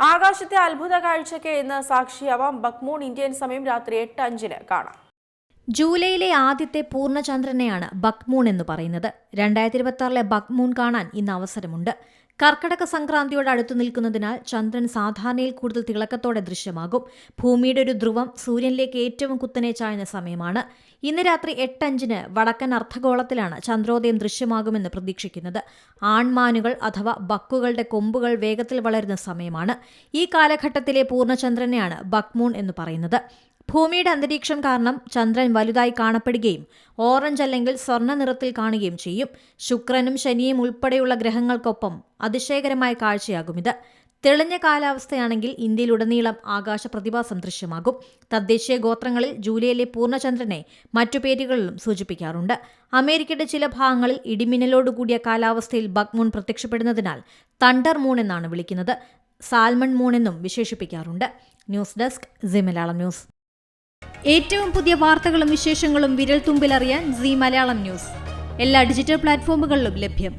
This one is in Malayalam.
ആകാശത്തെ അത്ഭുത കാഴ്ചയ്ക്ക് ഇന്ന് സാക്ഷിയാവാം. ബക്ക്മൂൺ ഇന്ത്യൻ സമയം രാത്രി 8:05 കാണാം. ജൂലൈയിലെ ആദ്യത്തെ പൂർണ്ണചന്ദ്രനെയാണ് ബക്ക്മൂൺ എന്ന് പറയുന്നത്. 2026 ബക്ക്മൂൺ കാണാൻ ഇന്ന് അവസരമുണ്ട്. കർക്കടക സംക്രാന്തിയോട് അടുത്തു നിൽക്കുന്നതിനാൽ ചന്ദ്രൻ സാധാരണയിൽ കൂടുതൽ തിളക്കത്തോടെ ദൃശ്യമാകും. ഭൂമിയുടെ ഒരു ധ്രുവം സൂര്യനിലേക്ക് ഏറ്റവും കുത്തനെ ചായുന്ന സമയമാണ്. ഇന്ന് രാത്രി 8:05 വടക്കൻ അർദ്ധഗോളത്തിലാണ് ചന്ദ്രോദയം ദൃശ്യമാകുമെന്ന് പ്രതീക്ഷിക്കുന്നത്. ആൺമാനുകൾ അഥവാ ബക്കുകളുടെ കൊമ്പുകൾ വേഗത്തിൽ വളരുന്ന സമയമാണ്. ഈ കാലഘട്ടത്തിലെ പൂർണ്ണചന്ദ്രനെയാണ് ബക്ക്മൂൺ എന്ന് പറയുന്നത്. ഭൂമിയുടെ അന്തരീക്ഷം കാരണം ചന്ദ്രൻ വലുതായി കാണപ്പെടുകയും ഓറഞ്ച് അല്ലെങ്കിൽ സ്വർണ്ണ നിറത്തിൽ കാണുകയും ചെയ്യും. ശുക്രനും ശനിയും ഉൾപ്പെടെയുള്ള ഗ്രഹങ്ങൾക്കൊപ്പം അതിശയകരമായ കാഴ്ചയാകും ഇത്. തെളിഞ്ഞ കാലാവസ്ഥയാണെങ്കിൽ ഇന്ത്യയിലുടനീളം ആകാശ പ്രതിഭാസം ദൃശ്യമാകും. തദ്ദേശീയ ഗോത്രങ്ങളിൽ ജൂലൈയിലെ പൂർണ്ണചന്ദ്രനെ മറ്റു പേരുകളിലും സൂചിപ്പിക്കാറുണ്ട്. അമേരിക്കയുടെ ചില ഭാഗങ്ങളിൽ ഇടിമിന്നലോടുകൂടിയ കാലാവസ്ഥയിൽ ബക്ക്മൂൺ പ്രത്യക്ഷപ്പെടുന്നതിനാൽ തണ്ടർ മൂൺ എന്നാണ് വിളിക്കുന്നത്. സാൽമൺ മൂൺ എന്നും വിശേഷിപ്പിക്കാറുണ്ട്. News desk Zee Malayalam news. ഏറ്റവും പുതിയ വാർത്തകളും വിശേഷങ്ങളും വിരൽ തുമ്പിലറിയാൻ സീ മലയാളം ന്യൂസ് എല്ലാ ഡിജിറ്റൽ പ്ലാറ്റ്ഫോമുകളിലും ലഭ്യം.